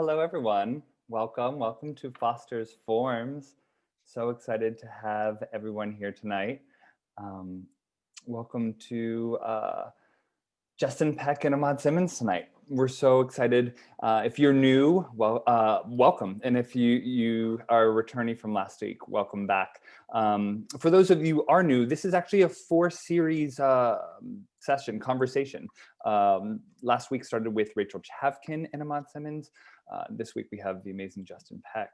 hello everyone. Welcome to Foster's Forums. So excited to have everyone here tonight. Um, welcome to Justin Peck and Ahmad Simmons tonight. We're so excited. If you're new, well, welcome. And if you are returning from last week, welcome back. For those of you who are new, this is actually a 4-series conversation. Last week started with Rachel Chavkin and Ahmad Simmons. This week we have the amazing Justin Peck.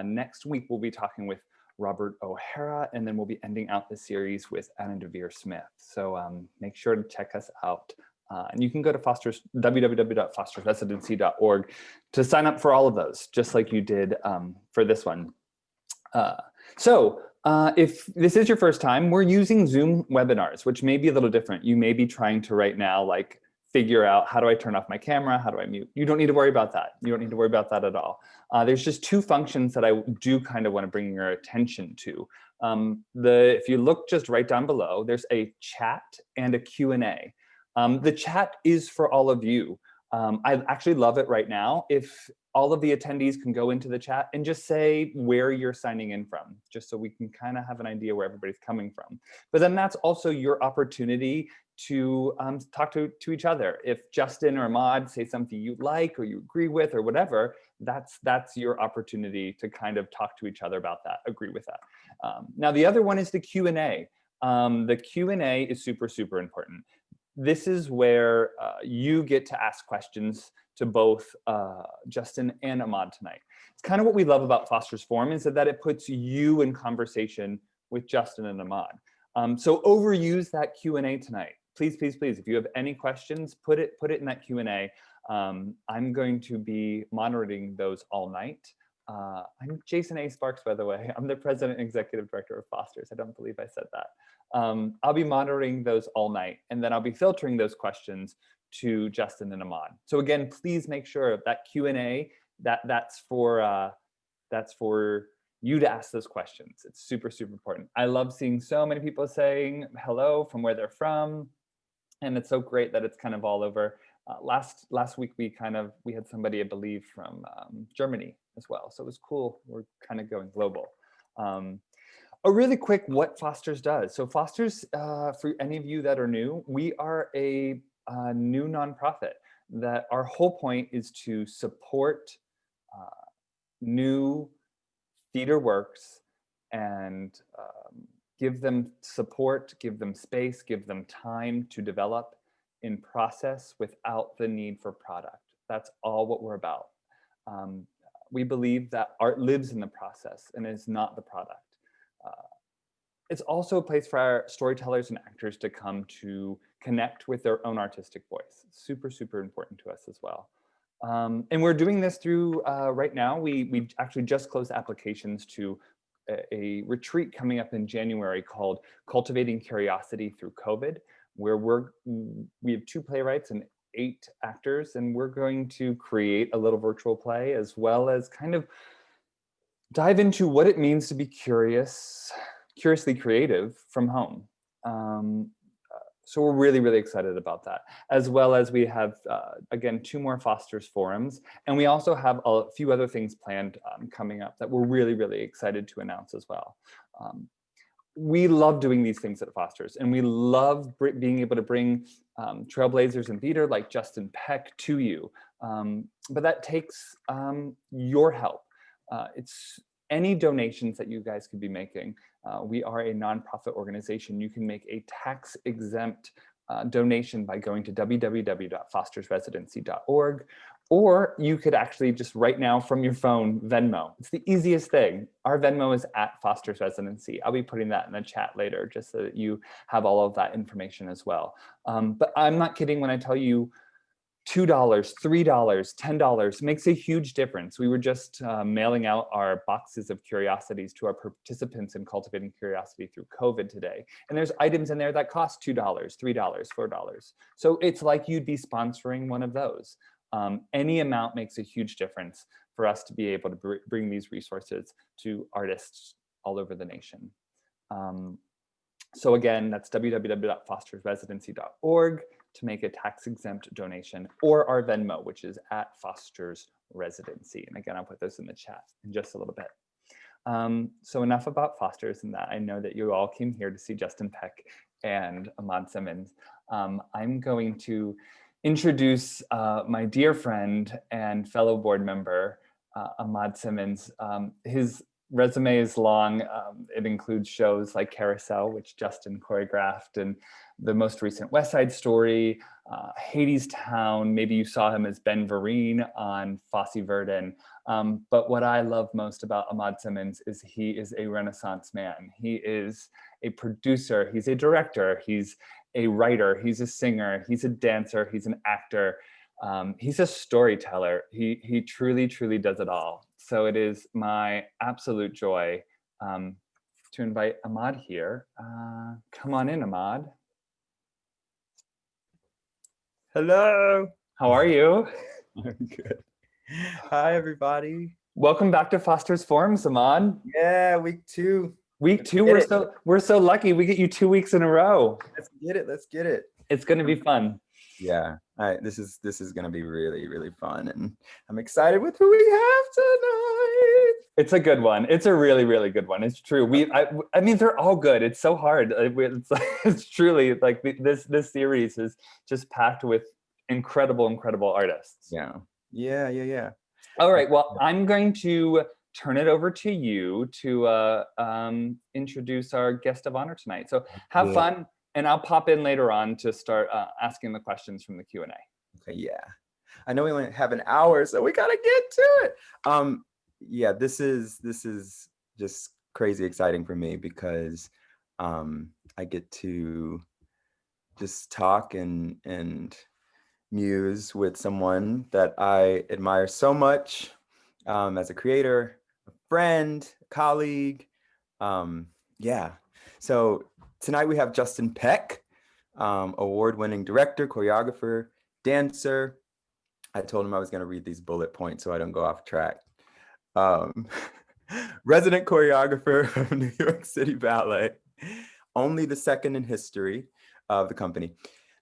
Next week we'll be talking with Robert O'Hara, and then we'll be ending out the series with Anna Devere Smith. So make sure to check us out. And you can go to www.fostersresidency.org to sign up for all of those, just like you did for this one. If this is your first time, we're using Zoom webinars, which may be a little different. You may be trying to right now, like, figure out, how do I turn off my camera? How do I mute? You don't need to worry about that. You don't need to worry about that at all. There's just 2 functions that I do kind of want to bring your attention to. If you look just right down below, there's a chat and a Q&A. The chat is for all of you. I actually love it right now if all of the attendees can go into the chat and just say where you're signing in from, just so we can kind of have an idea where everybody's coming from. But then that's also your opportunity to talk to each other. If Justin or Ahmad say something you like or you agree with or whatever, that's your opportunity to kind of talk to each other about that, agree with that. Now, the other one is the Q&A. The Q&A is super, super important. This is where you get to ask questions to both Justin and Ahmad tonight. It's kind of what we love about Foster's Forum, is that it puts you in conversation with Justin and Ahmad. So overuse that Q&A tonight. Please, please, please, if you have any questions, put it in that Q&A. I'm going to be monitoring those all night. I'm Jason A. Sparks, by the way. I'm the President and Executive Director of Foster's. I don't believe I said that. I'll be monitoring those all night, and then I'll be filtering those questions to Justin and Ahmad. So again, please make sure that Q&A, that's for you to ask those questions. It's super, super important. I love seeing so many people saying hello from where they're from, and it's so great that it's kind of all over. Last week we had somebody, I believe, from Germany as well. So it was cool. We're kind of going global. A really quick what Foster's does. So Foster's, for any of you that are new, we are a new nonprofit that our whole point is to support new theater works and give them support, give them space, give them time to develop in process without the need for product. That's all what we're about. We believe that art lives in the process and is not the product. It's also a place for our storytellers and actors to come to connect with their own artistic voice. Super, super important to us as well. And we're doing this through, right now, we actually just closed applications to a retreat coming up in January called Cultivating Curiosity Through COVID, where we have 2 playwrights and 8 actors, and we're going to create a little virtual play, as well as kind of dive into what it means to be curiously creative from home. So we're really, really excited about that, as well as we have, again, 2 more Foster's Forums. And we also have a few other things planned coming up that we're really, really excited to announce as well. We love doing these things at Foster's, and we love being able to bring trailblazers in theater like Justin Peck to you. But that takes your help. It's any donations that you guys could be making. We are a nonprofit organization. You can make a tax-exempt donation by going to www.fostersresidency.org, or you could actually just right now from your phone Venmo. It's the easiest thing. Our Venmo is at Foster's Residency. I'll be putting that in the chat later, just so that you have all of that information as well. But I'm not kidding when I tell you $2, $3, $10 makes a huge difference. We were just mailing out our boxes of curiosities to our participants in Cultivating Curiosity Through COVID today. And there's items in there that cost $2, $3, $4. So it's like you'd be sponsoring one of those. Any amount makes a huge difference for us to be able to bring these resources to artists all over the nation. So again, that's www.fostersresidency.org to make a tax-exempt donation, or our Venmo, which is at Foster's residency. And again, I'll put those in the chat in just a little bit. So enough about Foster's and that. I know that you all came here to see Justin Peck and Ahmad Simmons. I'm going to introduce my dear friend and fellow board member, Ahmad Simmons. His resume is long. It includes shows like Carousel, which Justin choreographed, and the most recent West Side Story, Hades Town. Maybe you saw him as Ben Vereen on Fosse Verdon. But what I love most about Ahmad Simmons is he is a Renaissance man. He is a producer, he's a director, he's a writer, he's a singer, he's a dancer, he's an actor. He's a storyteller. He truly, truly does it all. So it is my absolute joy to invite Ahmad here. Come on in, Ahmad. Hello. How are you? I'm good. Hi, everybody. Welcome back to Foster's Forums, Ahmad. Yeah, week 2. Week 2, we're so lucky. We get you 2 weeks in a row. Let's get it. Let's get it. It's going to be fun. Yeah, this is going to be really, really fun, and I'm excited with who we have tonight. It's a good one. It's a really, really good one. It's true. I mean, they're all good. It's so hard. It's truly like this series is just packed with incredible artists. Yeah. All right. Well, I'm going to turn it over to you to introduce our guest of honor tonight. So have fun. And I'll pop in later on to start asking the questions from the Q&A. Okay, yeah. I know we only have an hour, so we gotta get to it. Yeah, this is just crazy exciting for me because I get to just talk and muse with someone that I admire so much as a creator, a friend, a colleague. Yeah. So tonight we have Justin Peck, award-winning director, choreographer, dancer. I told him I was going to read these bullet points so I don't go off track. Resident choreographer of New York City Ballet, only the second in history of the company.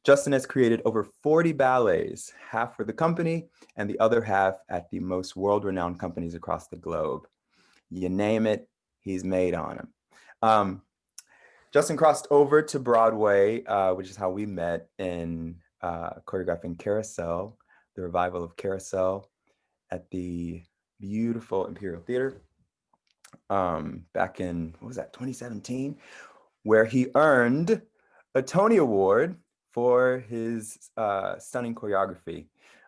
Justin has created over 40 ballets, half for the company and the other half at the most world-renowned companies across the globe. You name it, he's made on them. Justin crossed over to Broadway, which is how we met in choreographing Carousel, the revival of Carousel at the beautiful Imperial Theater back in, 2017, where he earned a Tony Award for his stunning choreography.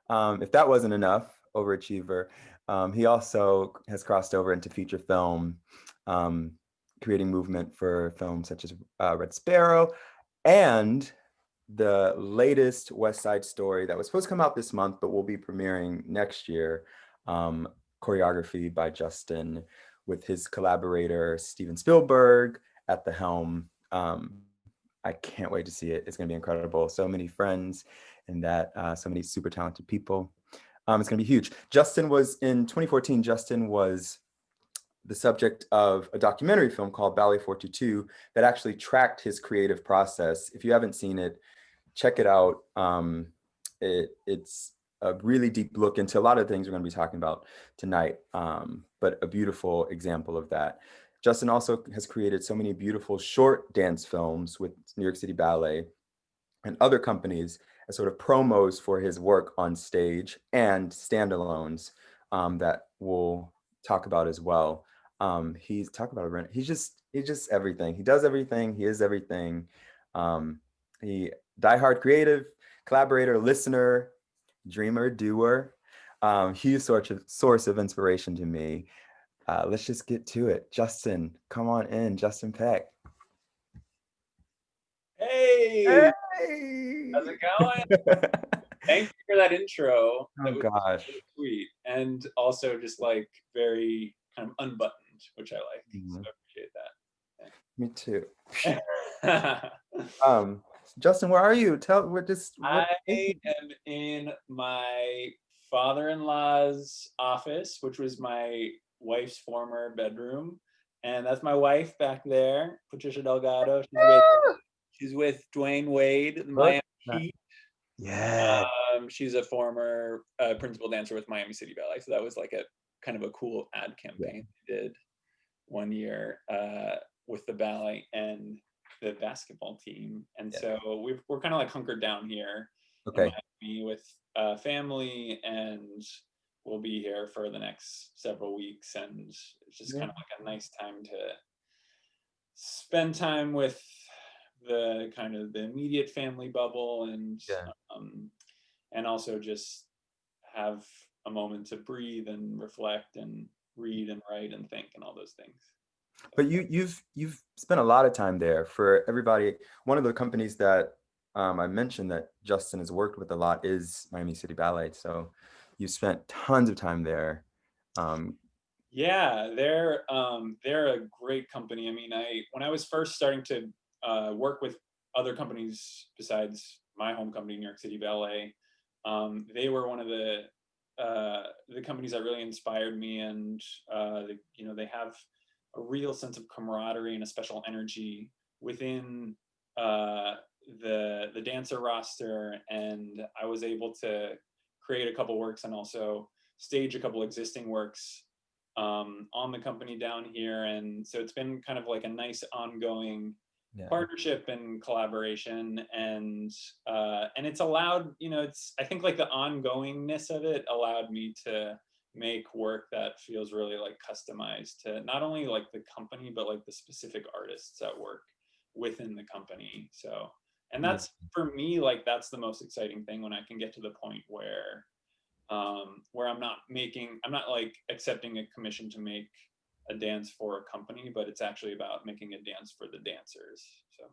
If that wasn't enough, overachiever, he also has crossed over into feature film, creating movement for films such as Red Sparrow and the latest West Side Story that was supposed to come out this month, but will be premiering next year. Choreography by Justin with his collaborator, Steven Spielberg at the helm. I can't wait to see it. It's going to be incredible. So many friends and that, so many super talented people. It's going to be huge. In 2014, Justin was the subject of a documentary film called Ballet 422 that actually tracked his creative process. If you haven't seen it, check it out. It's a really deep look into a lot of things we're going to be talking about tonight, but a beautiful example of that. Justin also has created so many beautiful short dance films with New York City Ballet and other companies as sort of promos for his work on stage and standalones that we'll talk about as well. He's just everything. He does everything. He is everything. He diehard creative, collaborator, listener, dreamer, doer. Huge source of inspiration to me. Let's just get to it. Justin, come on in. Justin Peck. Hey! How's it going? Thank you for that intro. Oh gosh. Really sweet. And also just like very kind of unbuttoned, which I like. So I appreciate Me that. too. Justin, where are you? I am in my father-in-law's office, which was my wife's former bedroom. And that's my wife back there, Patricia Delgado. She's with Dwayne Wade, the Miami Heat. Yeah. She's a former principal dancer with Miami City Ballet, so that was like a kind of a cool ad campaign we did one year with the ballet and the basketball team. And so we're kind of like hunkered down here in Miami with family, and we'll be here for the next several weeks. And it's just kind of like a nice time to spend time with the kind of the immediate family bubble, and also just have a moment to breathe and reflect and read and write and think and all those things. But you've spent a lot of time there. For everybody, one of the companies that I mentioned that Justin has worked with a lot is Miami City Ballet. So you spent tons of time there. Yeah, they're a great company. I mean, when I was first starting to work with other companies besides my home company, New York City Ballet, they were one of the companies that really inspired me, and they have a real sense of camaraderie and a special energy within the dancer roster. And I was able to create a couple works and also stage a couple existing works on the company down here. And so it's been kind of like a nice ongoing partnership and collaboration, and it's allowed, I think like the ongoingness of it allowed me to make work that feels really like customized to not only like the company, but like the specific artists that work within the company. So, and that's for me, like that's the most exciting thing, when I can get to the point where I'm not like accepting a commission to make a dance for a company, but it's actually about making a dance for the dancers. So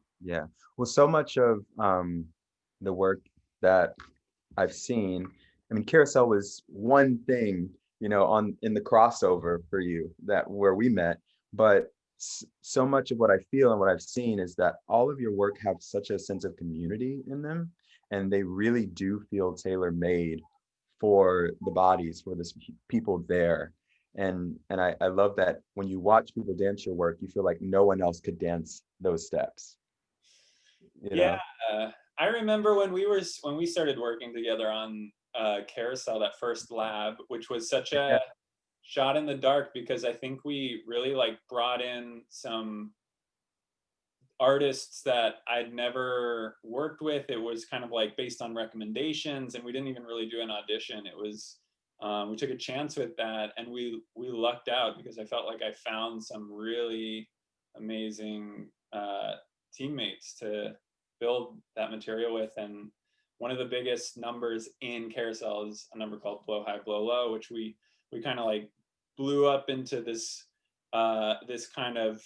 well, so much of the work that I've seen, I mean, Carousel was one thing, in the crossover for you, that where we met, but so much of what I feel and what I've seen is that all of your work have such a sense of community in them, and they really do feel tailor-made for the bodies, for the people there. And I love that when you watch people dance your work, you feel like no one else could dance those steps. I remember when we started working together on Carousel, that first lab, which was such a shot in the dark, because I think we really like brought in some artists that I'd never worked with. It was kind of like based on recommendations, and we didn't even really do an audition. It was we took a chance with that, and we lucked out, because I felt like I found some really amazing teammates to build that material with. And one of the biggest numbers in Carousel is a number called Blow High, Blow Low, which we kind of like blew up into this this kind of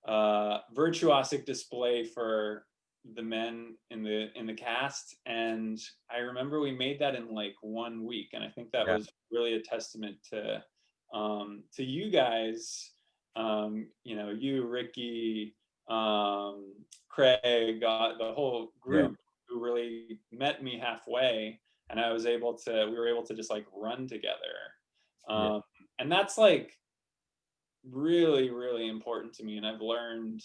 virtuosic display for the men in the cast. And I remember we made that in like 1 week, and I think that was really a testament to you guys, you, Ricky, Craig, the whole group who really met me halfway, and we were able to just like run together. And that's like really, really important to me. And I've learned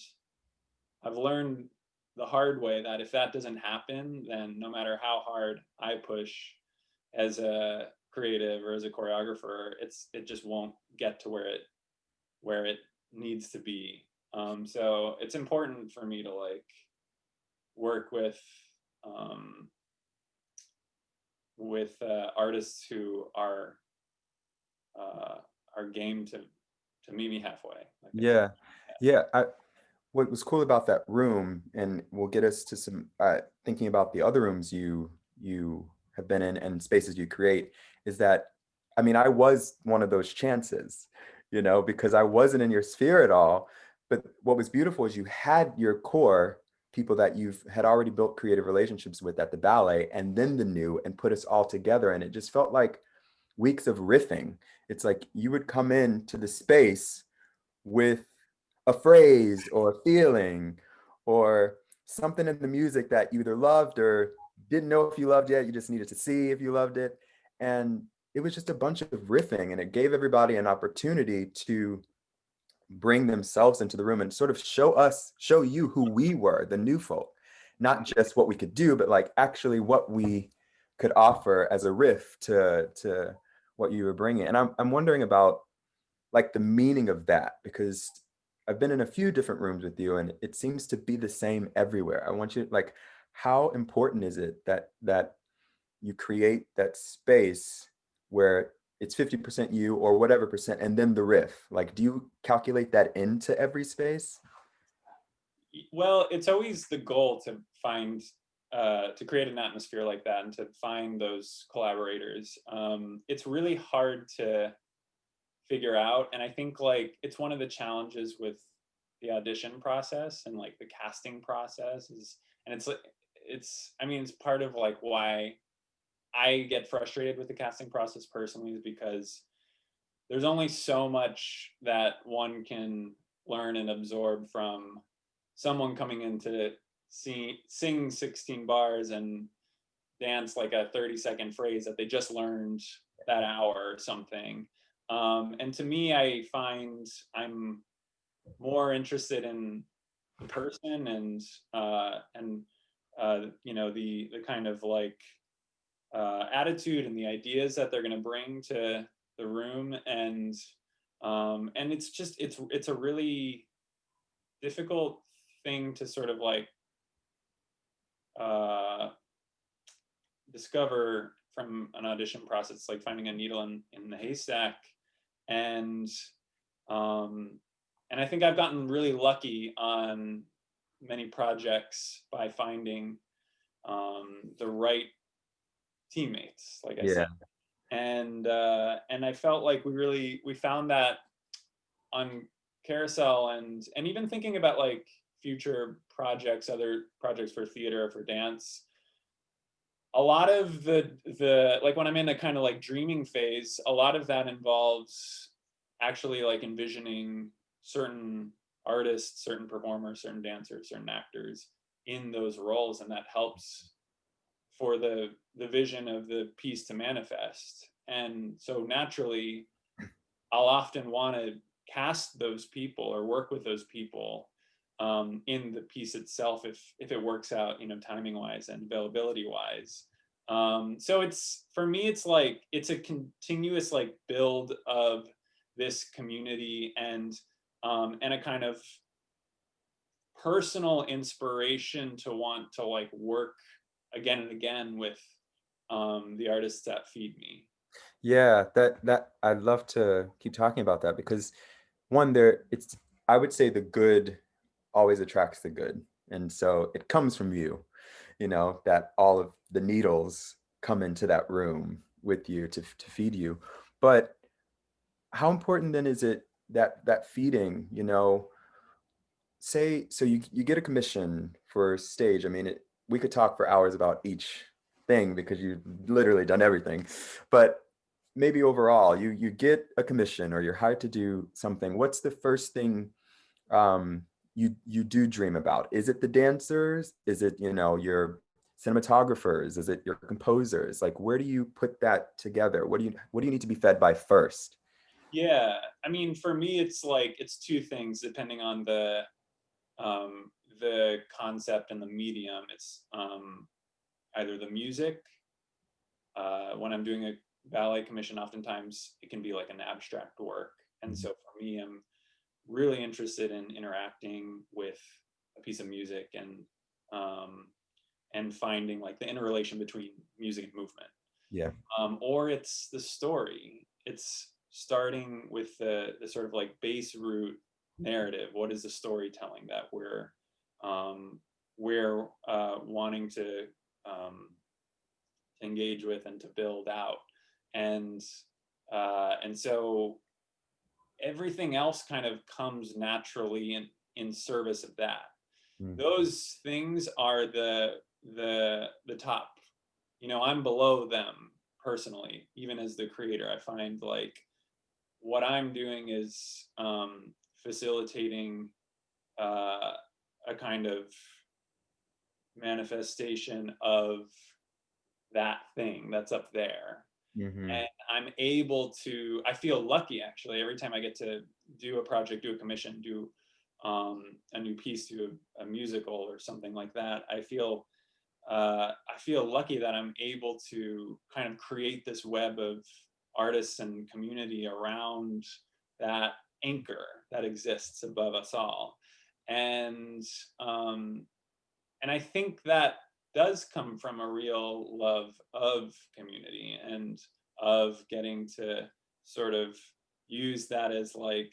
the hard way that if that doesn't happen, then no matter how hard I push as a creative or as a choreographer, it just won't get to where it needs to be. So it's important for me to like work with artists who are game to meet me halfway. What was cool about that room, and we'll get us to some thinking about the other rooms you have been in and spaces you create, is that, I mean, I was one of those chances, because I wasn't in your sphere at all. But what was beautiful is you had your core people that you've had already built creative relationships with at the ballet, and then the new, and put us all together. And it just felt like weeks of riffing. It's like you would come into the space with a phrase or a feeling or something in the music that you either loved or didn't know if you loved yet. You just needed to see if you loved it. And it was just a bunch of riffing, and it gave everybody an opportunity to bring themselves into the room and sort of show you who we were, the new folk, not just what we could do, but like actually what we could offer as a riff to what you were bringing. And I'm wondering about like the meaning of that, because I've been in a few different rooms with you and it seems to be the same everywhere. I want you like, how important is it that you create that space where it's 50% you or whatever percent, and then the riff? Like, do you calculate that into every space? Well, it's always the goal to find, to create an atmosphere like that and to find those collaborators. It's really hard to figure out, and I think like it's one of the challenges with the audition process and like the casting process is, and it's I mean, it's part of like why I get frustrated with the casting process personally, is because there's only so much that one can learn and absorb from someone coming in to sing 16 bars and dance like a 30-second phrase that they just learned that hour or something. And to me, I find I'm more interested in the person and you know, the kind of like attitude and the ideas that they're going to bring to the room, and it's just it's a really difficult thing to sort of like discover from an audition process, like finding a needle in the haystack. And I think I've gotten really lucky on many projects by finding the right teammates, like I Yeah. said. And I felt like we found that on Carousel, and even thinking about like future projects, other projects for theater or for dance. A lot of the like when I'm in a kind of like dreaming phase, a lot of that involves actually like envisioning certain artists, certain performers, certain dancers, certain actors in those roles, and that helps for the vision of the piece to manifest. And so naturally, I'll often want to cast those people or work with those people in the piece itself, if it works out, you know, timing wise and availability wise. So it's, for me, it's like it's a continuous like build of this community, and a kind of personal inspiration to want to like work again and again with the artists that feed me. Yeah, that I'd love to keep talking about that, because one, there it's I would say the good always attracts the good. And so it comes from you, you know, that all of the needles come into that room with you to feed you. But how important then is it that feeding, you know, say, so you get a commission for stage. I mean, we could talk for hours about each thing because you've literally done everything, but maybe overall you get a commission or you're hired to do something. What's the first thing you do dream about? Is it the dancers? Is it, you know, your cinematographers? Is it your composers? Like, where do you put that together? What do you need to be fed by first? Yeah, I mean, for me, it's like it's two things depending on the concept and the medium. It's either the music. When I'm doing a ballet commission, oftentimes it can be like an abstract work, and so for me, I'm really interested in interacting with a piece of music, and finding like the interrelation between music and movement. Yeah. Or it's the story. It's starting with the sort of like base root narrative. What is the storytelling that we're wanting to engage with and to build out? And so everything else kind of comes naturally in service of that. Those things are the top. You know, I'm below them personally, even as the creator. I find like what I'm doing is facilitating a kind of manifestation of that thing that's up there. Mm-hmm. And I'm able to, I feel lucky actually, every time I get to do a project, do a commission, do a new piece, do a musical or something like that. I feel I feel lucky that I'm able to kind of create this web of artists and community around that anchor that exists above us all. And um, and I think that does come from a real love of community and of getting to sort of use that as like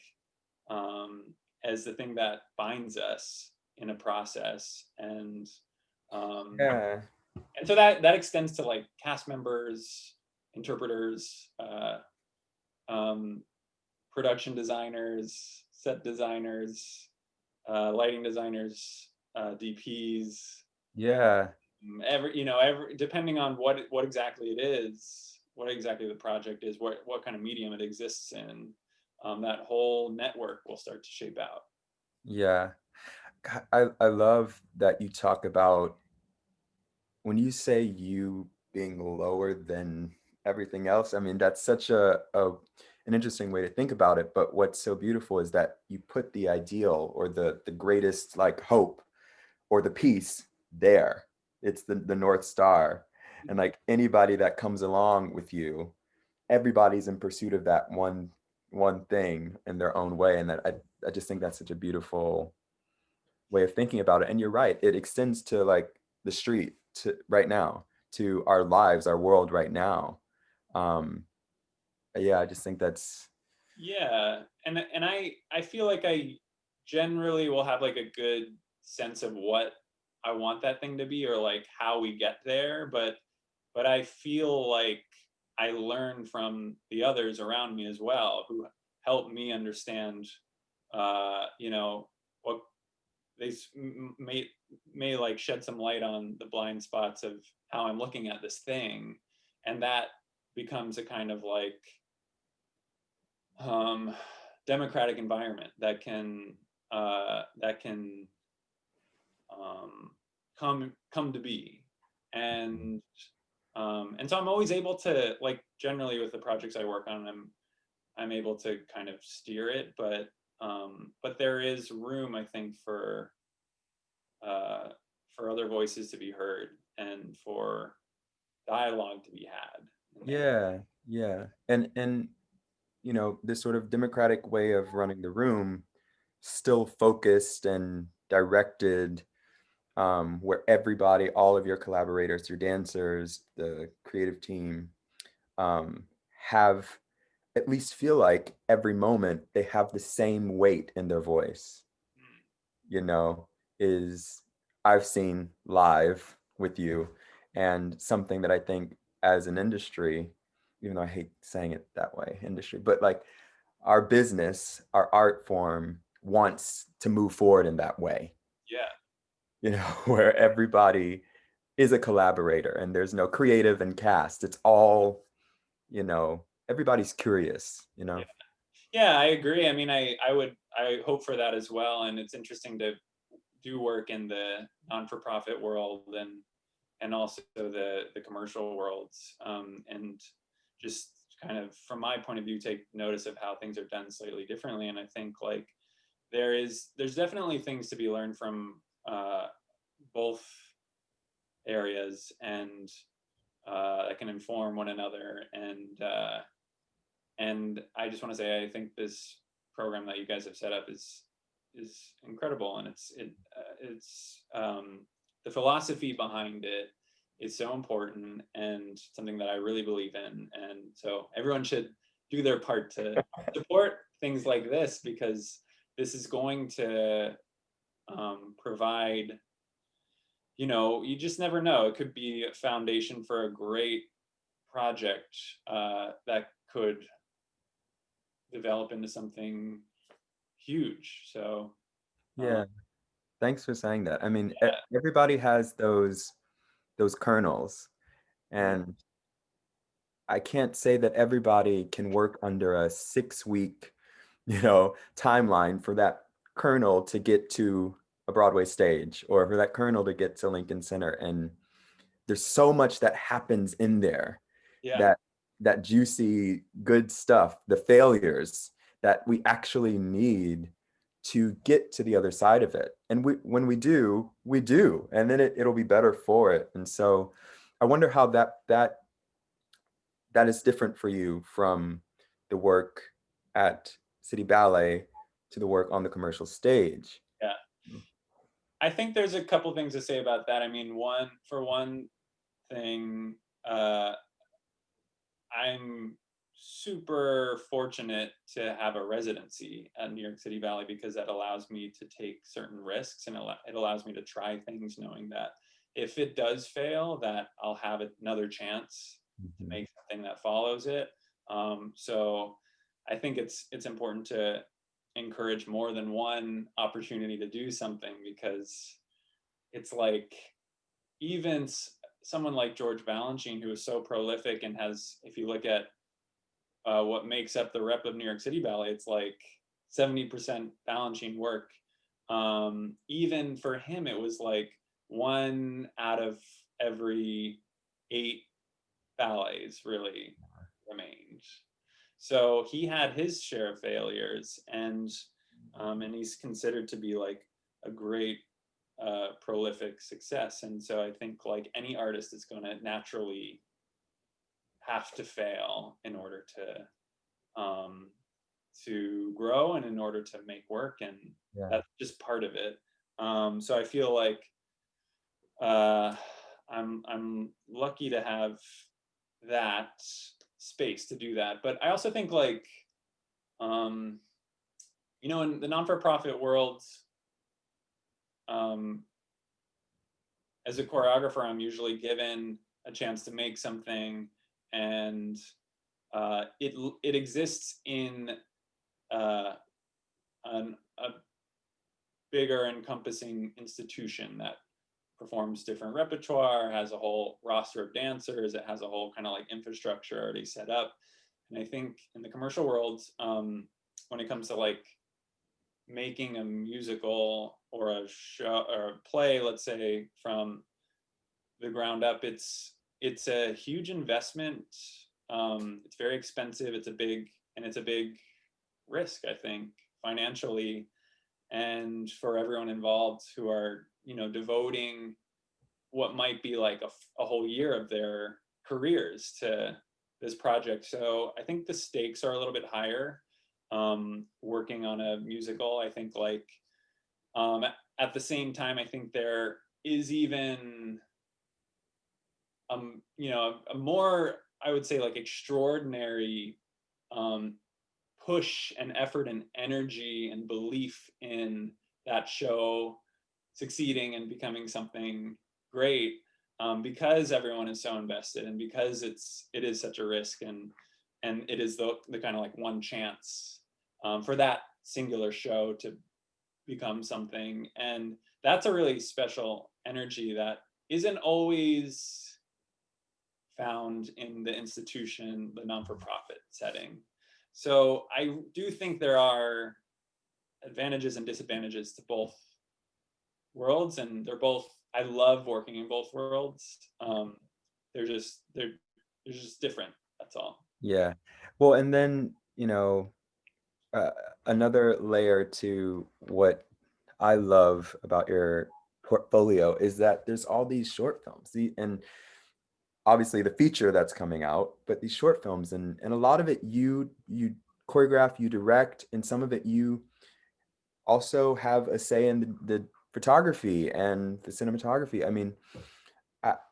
as the thing that binds us in a process. Yeah. And so that extends to like cast members, interpreters, um, production designers, set designers, lighting designers, DPs, Yeah. every depending on what exactly it is, what exactly the project is, what kind of medium it exists in, that whole network will start to shape out. Yeah. I love that you talk about when you say you being lower than everything else. I mean, that's such an interesting way to think about it. But what's so beautiful is that you put the ideal or the greatest like hope or the peace there. It's the North Star. And like anybody that comes along with you, everybody's in pursuit of that one thing in their own way. And that I just think that's such a beautiful way of thinking about it. And you're right, it extends to like the street to right now, to our lives, our world right now. Um, yeah, I just think that's Yeah, and I feel like I generally will have like a good sense of what I want that thing to be or like how we get there, but I feel like I learn from the others around me as well who help me understand what may like shed some light on the blind spots of how I'm looking at this thing, and that becomes a kind of like um, democratic environment that can um, come to be, and and so I'm always able to like generally with the projects I work on, I'm able to kind of steer it, but there is room I think uh, for other voices to be heard and for dialogue to be had in there. yeah, yeah. And you know, this sort of democratic way of running the room, still focused and directed, where everybody, all of your collaborators, your dancers, the creative team, um, have at least feel like every moment they have the same weight in their voice, you know, is I've seen live with you, and something that I think as an industry, even though I hate saying it that way, industry, but like our business, our art form wants to move forward in that way, Yeah. you know, where everybody is a collaborator and there's no creative and cast. It's all, you know, everybody's curious, you know? Yeah, I agree. I mean, I hope for that as well. And it's interesting to do work in the non-for-profit world and also the commercial worlds, and just kind of from my point of view take notice of how things are done slightly differently. And I think like there's definitely things to be learned from both areas, and that can inform one another. And I just want to say I think this program that you guys have set up is incredible, and it's the philosophy behind it is so important and something that I really believe in, and so everyone should do their part to support things like this, because this is going to provide, you just never know, it could be a foundation for a great project that could develop into something huge. So Yeah. Thanks for saying that. I mean, everybody has those kernels, and I can't say that everybody can work under a 6 week, you know, timeline for that kernel to get to a Broadway stage or for that kernel to get to Lincoln Center. And there's so much that happens in there, yeah, that that juicy good stuff, the failures that we actually need to get to the other side of it. And when we do, and then it'll be better for it. And so I wonder how that is different for you from the work at City Ballet to the work on the commercial stage. Yeah. I think there's a couple things to say about that. I mean, one thing, I'm super fortunate to have a residency at New York City Ballet, because that allows me to take certain risks, and it allows me to try things knowing that if it does fail, that I'll have another chance to make something that follows it. So I think it's important to encourage more than one opportunity to do something, because it's like, even someone like George Balanchine, who is so prolific and has, if you look at what makes up the rep of New York City Ballet, it's like 70% Balanchine work. Even for him, it was like 1 out of every 8 ballets really remained. So he had his share of failures, and he's considered to be like a great prolific success. And so I think like any artist is going to naturally have to fail in order to grow and in order to make work, and that's just part of it. So I feel like I'm lucky to have that space to do that. But I also think like, you know, in the non-for-profit world, as a choreographer, I'm usually given a chance to make something, and it exists in a bigger encompassing institution that performs different repertoire, has a whole roster of dancers, it has a whole kind of like infrastructure already set up. And I think in the commercial world, when it comes to like making a musical or a show or a play, let's say, from the ground up, it's a huge investment. It's very expensive. It's a big risk, I think, financially, and for everyone involved, who are, you know, devoting what might be like a whole year of their careers to this project. So I think the stakes are a little bit higher. Working on a musical, I think like, at the same time, I think there is even, you know, a more, I would say, like extraordinary push and effort and energy and belief in that show succeeding and becoming something great, because everyone is so invested, and because it is such a risk, and it is the kind of like one chance for that singular show to become something. And that's a really special energy that isn't always found in the institution, the non-for-profit setting. So I do think there are advantages and disadvantages to both worlds, and I love working in both worlds. They're just different, that's all. Yeah. Well, and then, you know, another layer to what I love about your portfolio is that there's all these short films, and obviously the feature that's coming out, but these short films, and a lot of it you choreograph, you direct, and some of it you also have a say in the photography and the cinematography. I mean,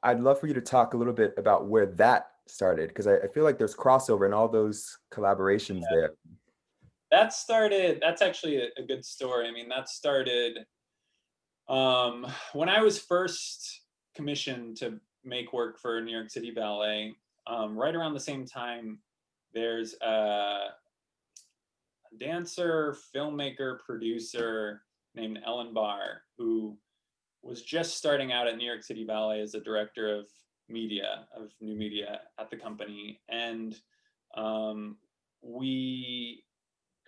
I'd love for you to talk a little bit about where that started, because I feel like there's crossover in all those collaborations there. That's actually a good story. I mean, that started when I was first commissioned to make work for New York City Ballet. Right around the same time, there's a dancer, filmmaker, producer named Ellen Barr, who was just starting out at New York City Ballet as a director of new media at the company. And we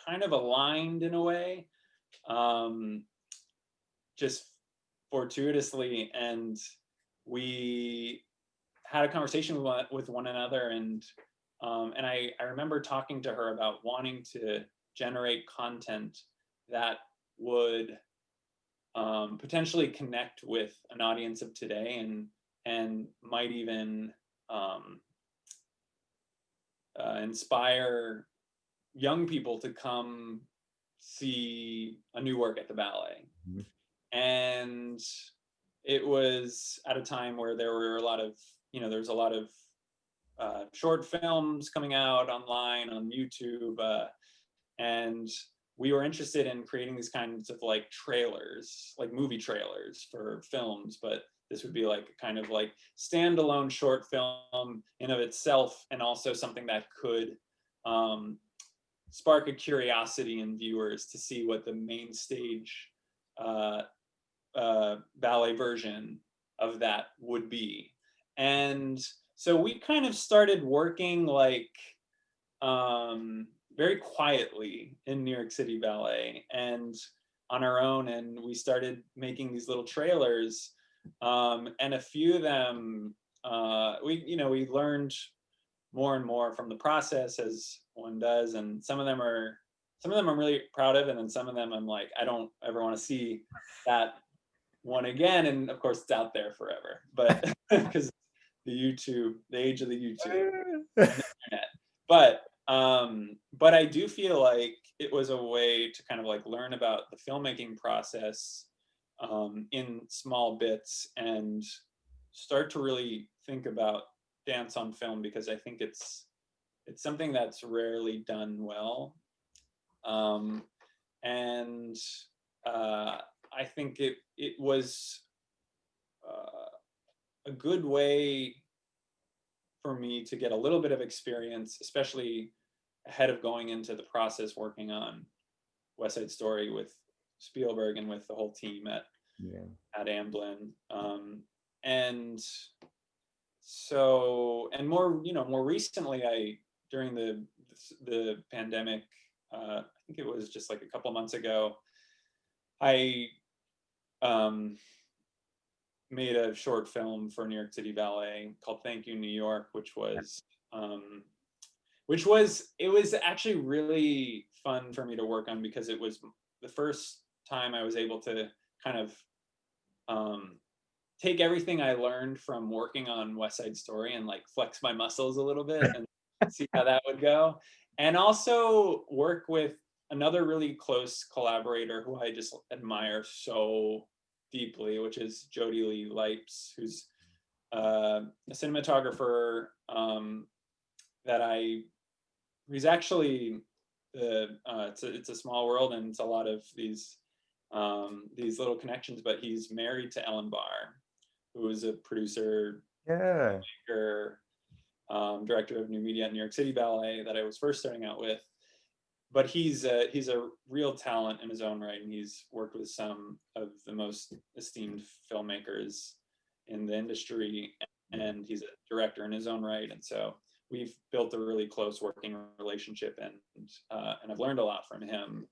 kind of aligned in a way, just fortuitously. And we had a conversation with one another. And I remember talking to her about wanting to generate content that would potentially connect with an audience of today, and might even inspire young people to come see a new work at the ballet. Mhm. And it was at a time where there were a lot of, there's a lot of short films coming out online on YouTube, and we were interested in creating these kinds of like trailers, like movie trailers for films, but this would be like a kind of like standalone short film in of itself, and also something that could spark a curiosity in viewers to see what the main stage ballet version of that would be. And so we kind of started working like very quietly in New York City Ballet and on our own, and we started making these little trailers, and a few of them we learned more and more from the process, as one does, and some of them I'm really proud of, and then some of them I'm like, I don't ever want to see that one again. And of course it's out there forever, but because the age of the YouTube internet. But I do feel like it was a way to kind of like learn about the filmmaking process in small bits, and start to really think about dance on film, because I think it's something that's rarely done well. And I think it was a good way for me to get a little bit of experience, especially ahead of going into the process working on West Side Story with Spielberg and with the whole team at Amblin. And so, and more recently, during the pandemic, I think it was just like a couple months ago, I made a short film for New York City Ballet called Thank You New York, which was it was actually really fun for me to work on, because it was the first time I was able to kind of take everything I learned from working on West Side Story and like flex my muscles a little bit and see how that would go. And also work with another really close collaborator who I just admire so deeply, which is Jody Lee Lipes, who's a cinematographer he's actually it's a small world, and it's a lot of these little connections, but he's married to Ellen Barr, who is a producer, maker, director of new media at New York City Ballet that I was first starting out with. But he's a real talent in his own right, and he's worked with some of the most esteemed filmmakers in the industry, and he's a director in his own right. And so we've built a really close working relationship, and I've learned a lot from him.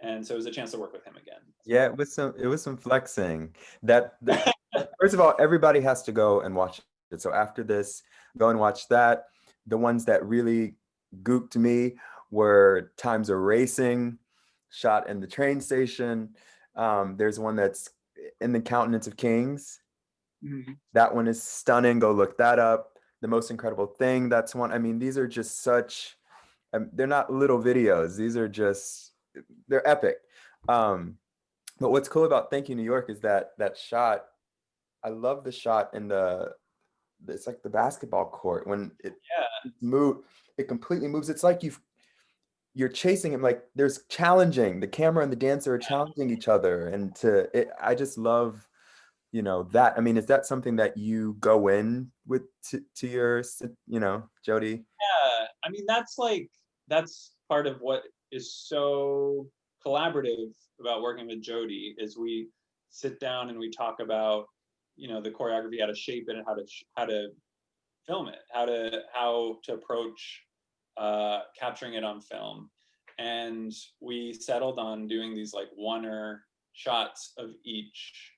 And so it was a chance to work with him again. Yeah, it was some flexing. First of all, everybody has to go and watch it. So after this, go and watch that. The ones that really gooped me were Times Are Racing, shot in the train station. There's one that's in the Countenance of Kings. Mm-hmm. That one is stunning. Go look that up. The Most Incredible Thing, that's one. I mean, these are just such, they're not little videos. These are just, they're epic. But what's cool about Thank You New York is that shot. I love the shot in it's like the basketball court when it completely moves. It's like you're chasing him, like there's challenging, the camera and the dancer are challenging each other, and I just love that. I mean, is that something that you go in with to your Jody? Yeah, I mean, that's part of what is so collaborative about working with Jody, is we sit down and we talk about the choreography, how to shape it, and how to film it, how to approach capturing it on film. And we settled on doing these like one-er shots of each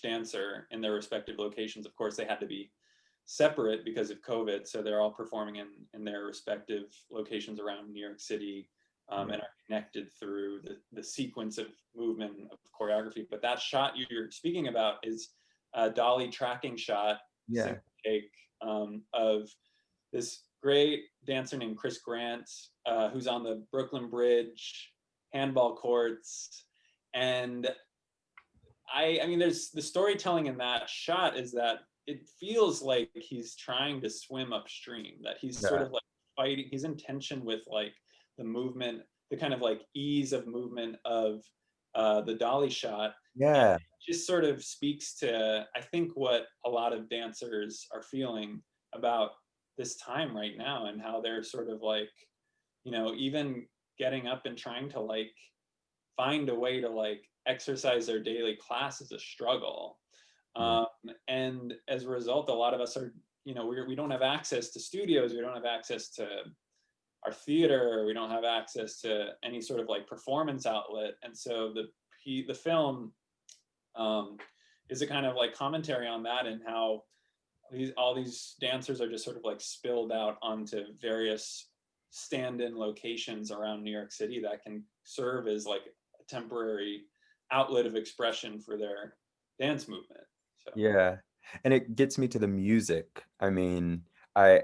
dancer in their respective locations. Of course, they had to be separate because of COVID, so they're all performing in their respective locations around New York City. and are connected through the sequence of movement of choreography. But that shot you're speaking about is a dolly tracking shot, Yeah. take, of this great dancer named Chris Grant, who's on the Brooklyn Bridge handball courts. And I mean, there's the storytelling in that shot is that it feels like he's trying to swim upstream, that he's sort Yeah. of like fighting, he's in tension with like the movement, the kind of like ease of movement of the dolly shot. And Yeah. it just sort of speaks to, I think, what a lot of dancers are feeling about this time right now, and how they're sort of like, you know, even getting up and trying to like find a way to like exercise their daily class is a struggle. Yeah. um, and as a result, a lot of us are, you know, we don't have access to studios, we don't have access to our theater, we don't have access to any sort of like performance outlet. And so the film is a kind of like commentary on that, and how all these dancers are just sort of like spilled out onto various stand-in locations around New York City that can serve as like a temporary outlet of expression for their dance movement. So Yeah. And it gets me to the music. I mean, I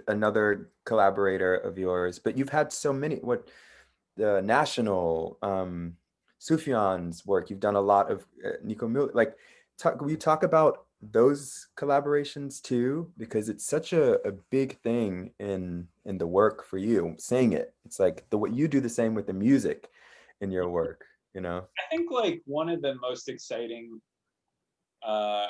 another collaborator of yours, but you've had so many, what, the National, Sufjan's work, you've done a lot of Nico Mil, like, will you talk about those collaborations too? Because it's such a big thing in the work for you, saying it. It's like what you do the same with the music in your work, you know? I think like one of the most exciting uh,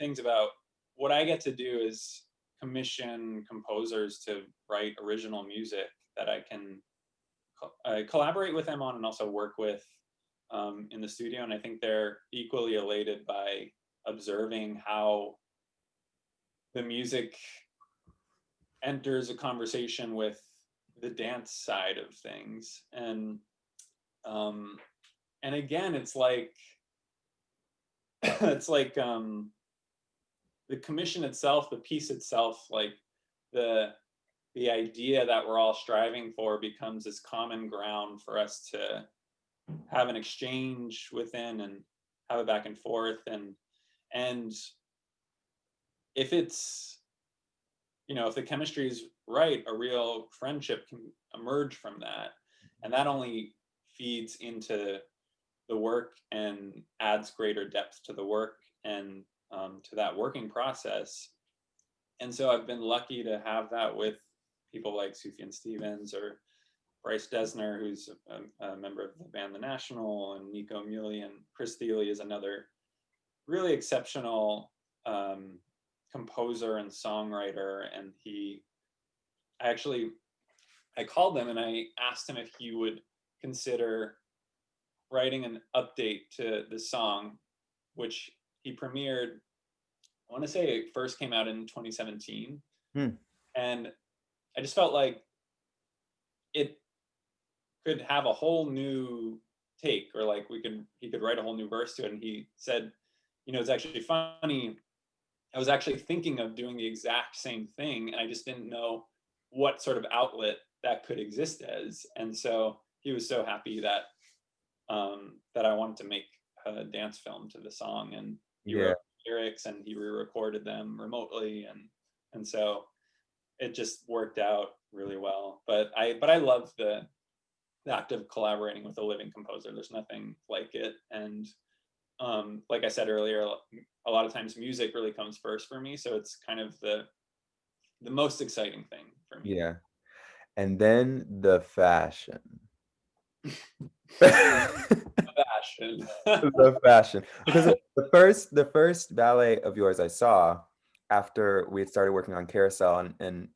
things about what I get to do is commission composers to write original music that I can collaborate with them on, and also work with in the studio. And I think they're equally elated by observing how the music enters a conversation with the dance side of things. Um, and again, it's like it's like the commission itself, the piece itself, like the the idea that we're all striving for becomes this common ground for us to have an exchange within, and have a back and forth. And if it's, you know, if the chemistry is right, a real friendship can emerge from that. And that only feeds into the work and adds greater depth to the work, and to that working process. And so I've been lucky to have that with people like Sufjan Stevens or Bryce Desner, who's a member of the band The National, and Nico Muley, and Chris Thiele is another really exceptional composer and songwriter. And I called him and I asked him if he would consider writing an update to the song, which he premiered, I want to say it first came out in 2017. Hmm. And I just felt like it could have a whole new take, or like he could write a whole new verse to it. And he said, you know, it's actually funny, I was actually thinking of doing the exact same thing, and I just didn't know what sort of outlet that could exist as. And so he was so happy that that I wanted to make a dance film to the song, and he Yeah. wrote lyrics and he re-recorded them remotely, and so it just worked out really well. But I love the act of collaborating with a living composer. There's nothing like it. And like I said earlier, a lot of times music really comes first for me, so it's kind of the most exciting thing for me. Yeah. And then the fashion. Fashion. The fashion. Because the first ballet of yours I saw after we had started working on Carousel, and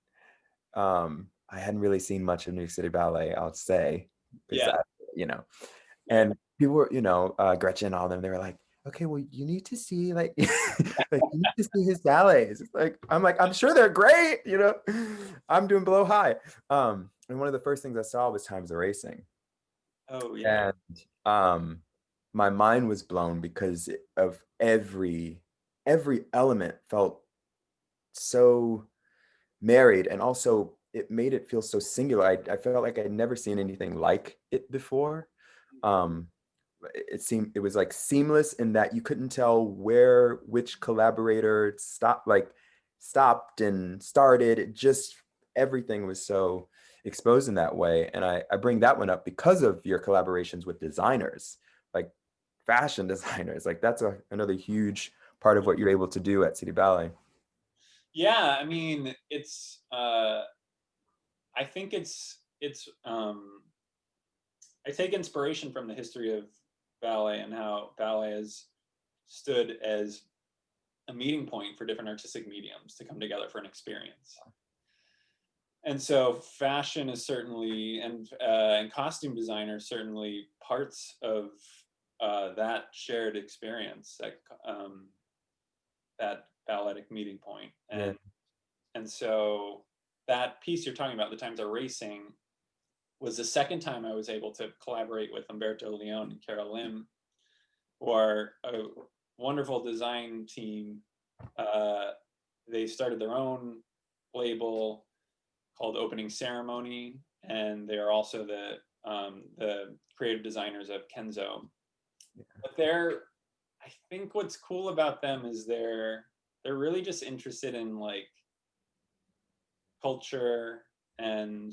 I hadn't really seen much of New York City Ballet, I'll say, because Yeah. you know, Yeah. and people were, you know, Gretchen, all of them, they were like, okay, well, you need to see like, like you need to see his ballets. It's like, I'm sure they're great, you know. I'm doing Below High. And one of the first things I saw was Times of Racing. Oh yeah. And my mind was blown because of every element felt so married, and also it made it feel so singular. I felt like I'd never seen anything like it before. Um, it was like seamless in that you couldn't tell which collaborator stopped and started. It just, everything was so exposed in that way. And I bring that one up because of your collaborations with designers, like fashion designers. Like that's another huge part of what you're able to do at City Ballet. Yeah, I mean, it's I think I take inspiration from the history of ballet and how ballet has stood as a meeting point for different artistic mediums to come together for an experience. And so fashion is certainly, and costume design are certainly parts of that shared experience, that balletic meeting point. Yeah. And so that piece you're talking about, The Times Are Racing, was the second time I was able to collaborate with Umberto Leon and Carol Lim, who are a wonderful design team. They started their own label called Opening Ceremony, and they are also the creative designers of Kenzo. But I think what's cool about them is they're really just interested in like culture and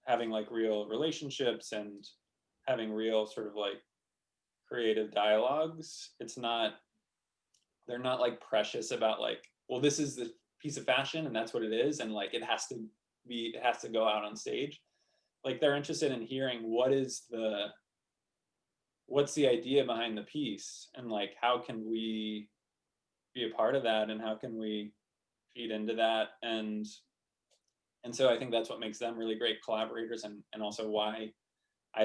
having like real relationships and having real sort of like creative dialogues. They're not like precious about like, well, this is the piece of fashion and that's what it is, and like it has to go out on stage. Like they're interested in hearing what's the idea behind the piece, and like how can we be a part of that, and how can we feed into that. And so I think that's what makes them really great collaborators, and also why I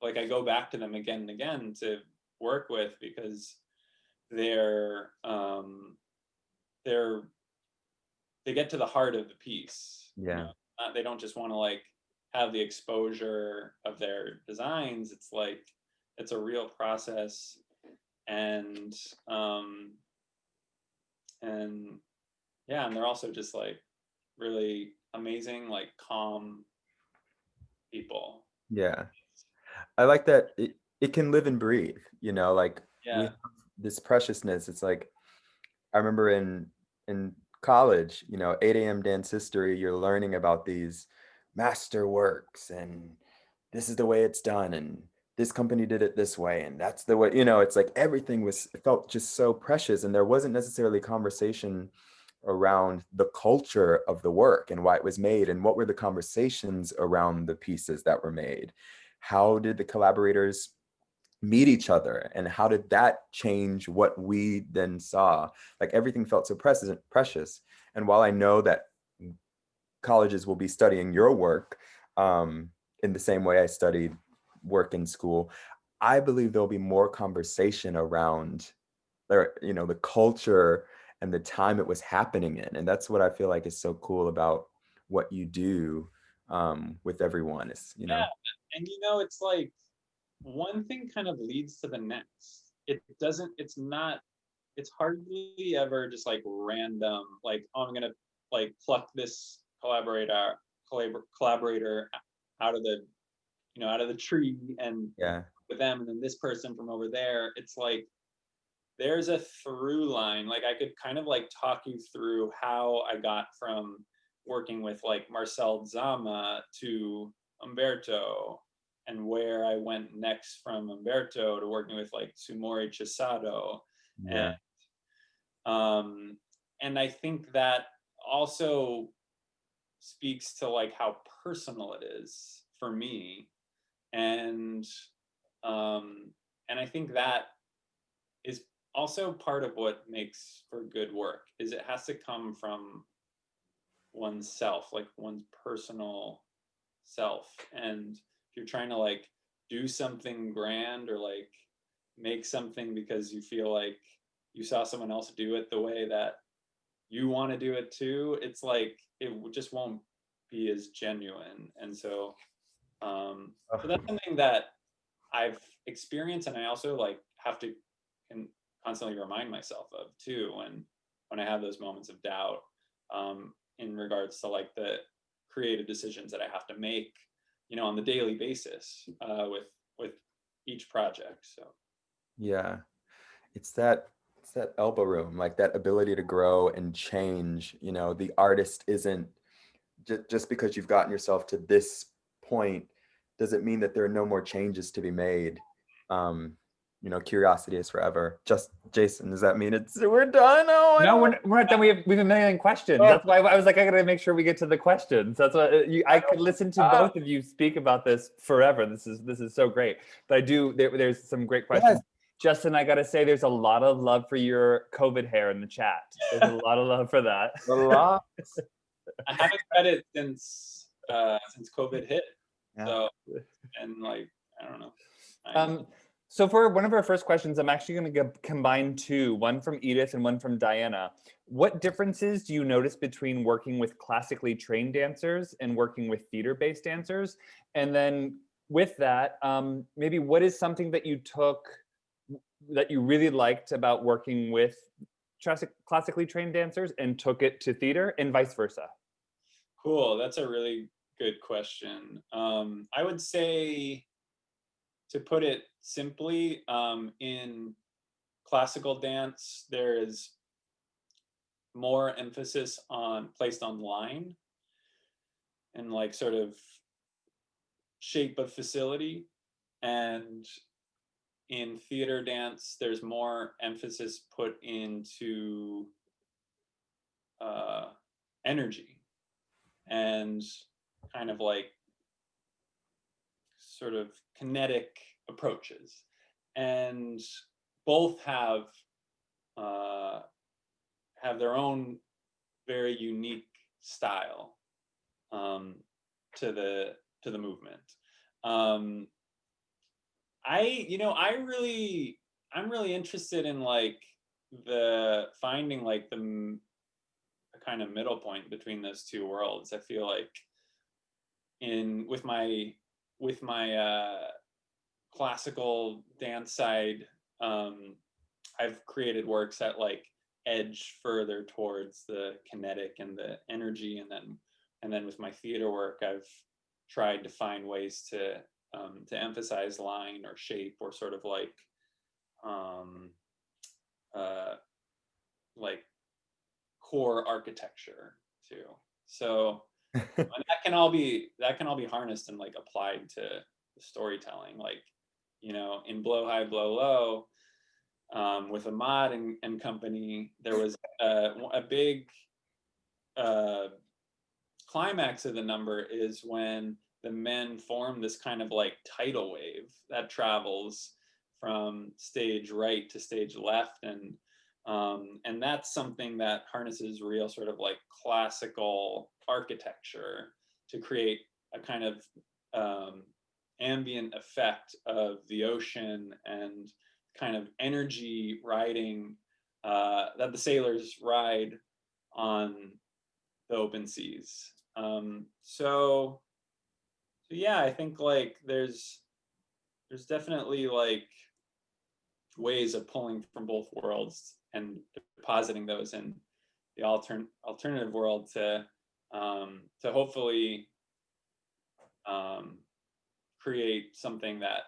I go back to them again and again to work with, because they're they get to the heart of the piece. Yeah. They don't just want to like have the exposure of their designs. It's like it's a real process, and and yeah, and they're also just like really amazing, like calm people. Yeah. I like that it can live and breathe, like we Yeah. have this preciousness. It's like, I remember in college, 8 a.m. dance history, you're learning about these master works and this is the way it's done and this company did it this way and that's the way, it's like everything it felt just so precious, and there wasn't necessarily conversation around the culture of the work and why it was made and what were the conversations around the pieces that were made. How did the collaborators meet each other and how did that change what we then saw? Like everything felt so precious. And while I know that colleges will be studying your work in the same way I studied work in school, I believe there'll be more conversation around the culture and the time it was happening in. And that's what I feel like is so cool about what you do with everyone is. Yeah, and it's like one thing kind of leads to the next. It's hardly ever just like random, like, oh, I'm gonna like pluck this collaborator out of the tree and Yeah. with them, and then this person from over there. It's like there's a through line. Like I could kind of like talk you through how I got from working with like Marcel Zama to Umberto, and where I went next from Umberto to working with like Sumori Chisato. Yeah. And I think that also speaks to like how personal it is for me. And I think that is also part of what makes for good work, is it has to come from oneself, like one's personal self. And if you're trying to like do something grand or like make something because you feel like you saw someone else do it the way that you want to do it too, it's like it just won't be as genuine. And so so that's something that I've experienced, and I also like have to constantly remind myself of too when I have those moments of doubt. in regards to like the creative decisions that I have to make, on the daily basis with each project. So Yeah, it's that elbow room, like that ability to grow and change. The artist isn't just because you've gotten yourself to this point doesn't mean that there are no more changes to be made. Curiosity is forever. Just Jason, does that mean we're done? Oh, No, we're not done. We have a million questions. Oh. That's why I was like, I gotta make sure we get to the questions. That's why I could listen to both of you speak about this forever. This is so great. But there's some great questions. Yes. Justin, I gotta say, there's a lot of love for your COVID hair in the chat. There's a lot of love for that. A lot. I haven't cut it since COVID hit. Yeah. So, and like, I don't know. So for one of our first questions, I'm actually going to combine two, one from Edith and one from Diana. What differences do you notice between working with classically trained dancers and working with theater-based dancers? And then with that, maybe what is something that you took that you really liked about working with classically trained dancers and took it to theater, and vice versa? Cool. That's a really good question. I would say, to put it simply, in classical dance, there is more emphasis placed on line and like sort of shape of facility. And in theater dance, there's more emphasis put into energy and kind of like sort of kinetic approaches, and both have their own very unique style to the movement. I'm really interested in like finding like the kind of middle point between those two worlds. I feel like with my classical dance side, I've created works that like edge further towards the kinetic and the energy, and then with my theater work, I've tried to find ways to emphasize line or shape or sort of like core architecture too. So and that can all be harnessed and like applied to storytelling, like in Blow High Blow Low, with Ahmad and company, there was a big climax of the number is when the men form this kind of like tidal wave that travels from stage right to stage left, and that's something that harnesses real sort of like classical architecture to create a kind of ambient effect of the ocean and kind of energy riding that the sailors ride on the open seas. So yeah, I think like there's definitely like ways of pulling from both worlds and depositing those in the alternative world to hopefully create something that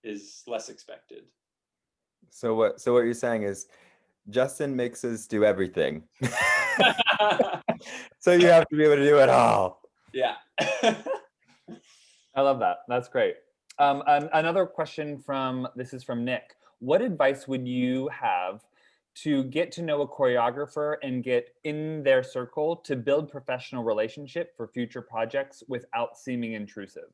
is less expected. So what you're saying is Justin makes us do everything. So you have to be able to do it all. Yeah. I love that. That's great. Another question from Nick. What advice would you have to get to know a choreographer and get in their circle to build professional relationship for future projects without seeming intrusive?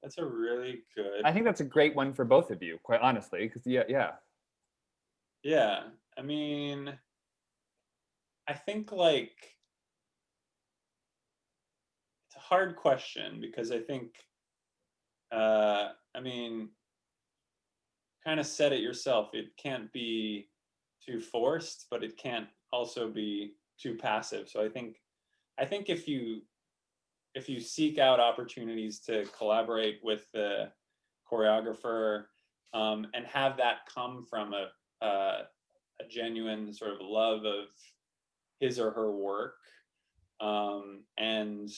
That's a really good. I think that's a great one for both of you, quite honestly, because yeah. I mean, I think like it's a hard question because I think, I mean, kind of said it yourself. It can't be too forced, but it can't also be too passive. So I think if you seek out opportunities to collaborate with the choreographer, and have that come from a genuine sort of love his or her work, and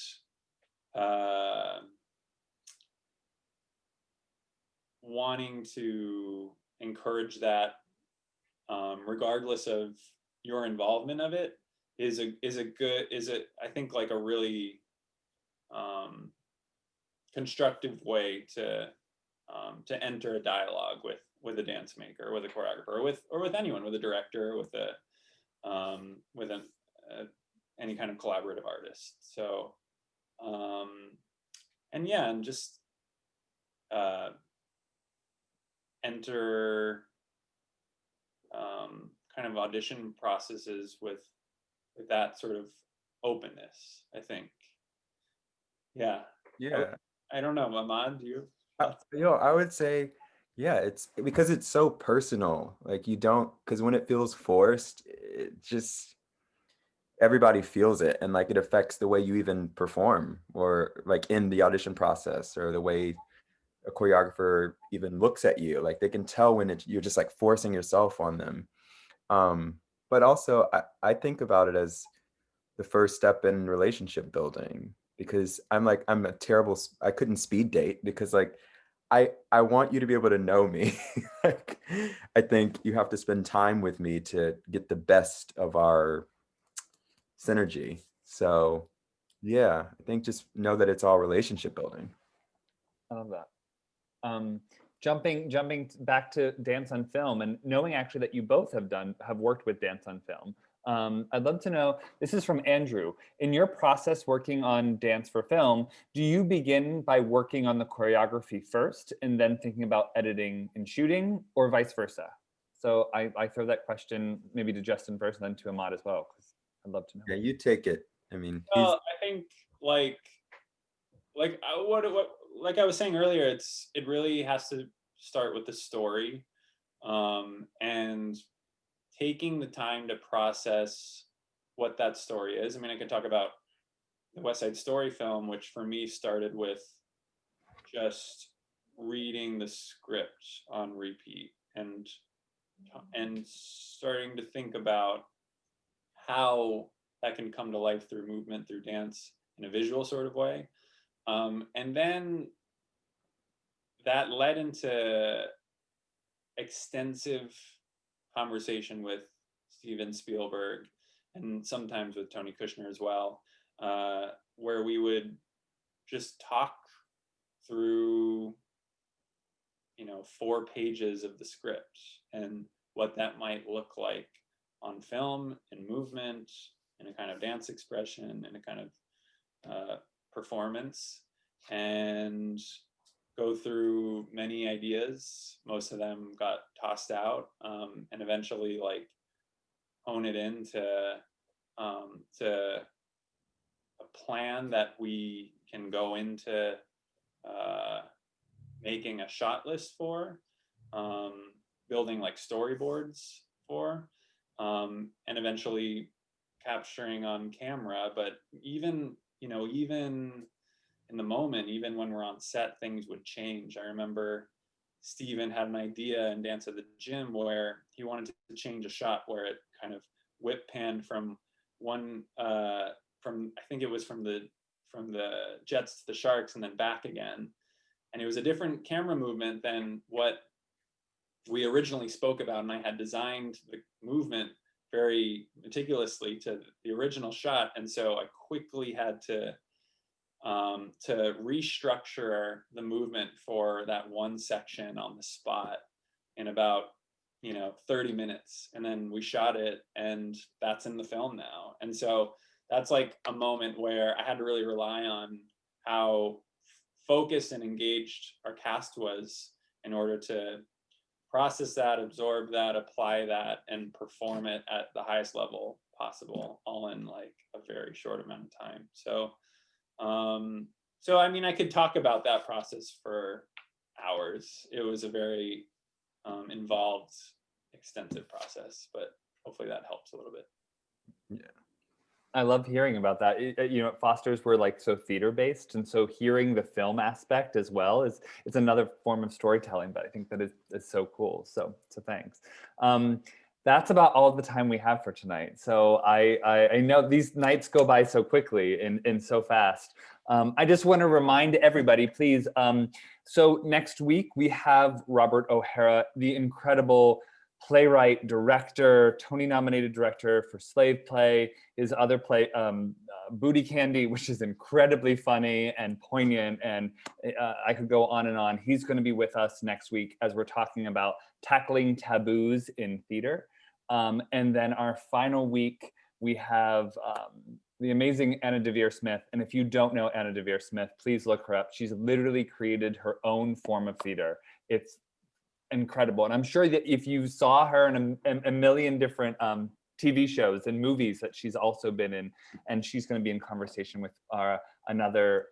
wanting to encourage that, regardless of your involvement of it, is I think like a really constructive way to enter a dialogue with a dance maker, with a choreographer, or with anyone, with a director, with any kind of collaborative artist. So and just enter kind of audition processes with that sort of openness, I think. Yeah. Yeah. I don't know, Ahmad, do you? I would say, yeah, it's because it's so personal. Like you don't, because when it feels forced, it just everybody feels it, and like it affects the way you even perform, or like in the audition process, or the way a choreographer even looks at you. Like they can tell when you're just like forcing yourself on them. But also, I think about it as the first step in relationship building, because I'm a terrible, I couldn't speed date because like I want you to be able to know me. Like I think you have to spend time with me to get the best of our synergy. So yeah, I think just know that it's all relationship building. I love that. Jumping back to dance on film, and knowing actually that you both have worked with dance on film. I'd love to know, this is from Andrew. In your process working on dance for film, do you begin by working on the choreography first and then thinking about editing and shooting, or vice versa? So I throw that question maybe to Justin first and then to Ahmad as well, because I'd love to know. Yeah, you take it. I mean, I think like what like I was saying earlier, it really has to start with the story, and taking the time to process what that story is. I mean, I could talk about the West Side Story film, which for me started with just reading the script on repeat and starting to think about how that can come to life through movement, through dance in a visual sort of way. And then that led into extensive conversation with Steven Spielberg and sometimes with Tony Kushner as well, where we would just talk through 4 pages of the script and what that might look like on film, in movement, in a kind of dance expression, in a kind of performance, and go through many ideas. Most of them got tossed out, and eventually like hone it into to a plan that we can go into making a shot list for, building like storyboards for, and eventually capturing on camera. But even in the moment, even when we're on set, things would change. I remember Steven had an idea in Dance at the Gym where he wanted to change a shot where it kind of whip panned from one from I think it was from the Jets to the Sharks and then back again. And it was a different camera movement than what we originally spoke about. And I had designed the movement very meticulously to the original shot. And so I quickly had to restructure the movement for that one section on the spot in about 30 minutes, and then we shot it, and that's in the film now. And so that's like a moment where I had to really rely on how focused and engaged our cast was in order to process that, absorb that, apply that, and perform it at the highest level possible, all in like a very short amount of time. So I mean, I could talk about that process for hours. It was a very involved, extensive process, but hopefully that helps a little bit. yeah. I love hearing about that. At Foster's, we're like so theater based, and so hearing the film aspect as well it's another form of storytelling. But I think that is so cool. So thanks. That's about all the time we have for tonight. So I know these nights go by so quickly and so fast. I just want to remind everybody, please. So next week we have Robert O'Hara, the incredible playwright, director, Tony-nominated director for Slave Play, his other play, Booty Candy, which is incredibly funny and poignant, and I could go on and on. He's going to be with us next week as we're talking about tackling taboos in theater. And then our final week, we have the amazing Anna Deavere Smith. And if you don't know Anna Deavere Smith, please look her up. She's literally created her own form of theater. It's incredible. And I'm sure that if you saw her in a million different TV shows and movies that she's also been in, and she's going to be in conversation with another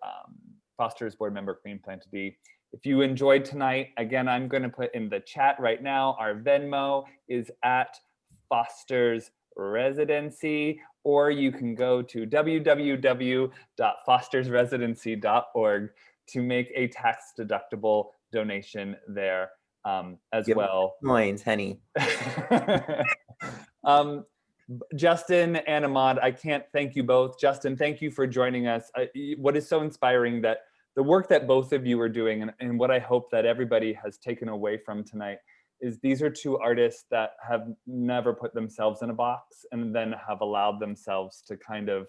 Foster's board member, Queen Plantedy. If you enjoyed tonight, again, I'm going to put in the chat right now, our Venmo is at Foster's Residency, or you can go to www.fostersresidency.org to make a tax-deductible donation there as well. Coins, honey. Justin and Ahmad, I can't thank you both. Justin, thank you for joining us. What is so inspiring that the work that both of you are doing, and what I hope that everybody has taken away from tonight, is these are two artists that have never put themselves in a box and then have allowed themselves to kind of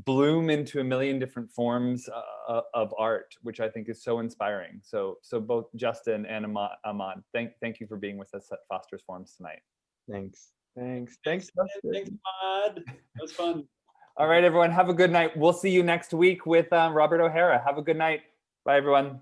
bloom into a million different forms of art, which I think is so inspiring. So both Justin and Ahmad, thank you for being with us at Foster's Forums tonight. Thanks, Thanks, Ahmad. That was fun. All right, everyone, have a good night. We'll see you next week with Robert O'Hara. Have a good night. Bye, everyone.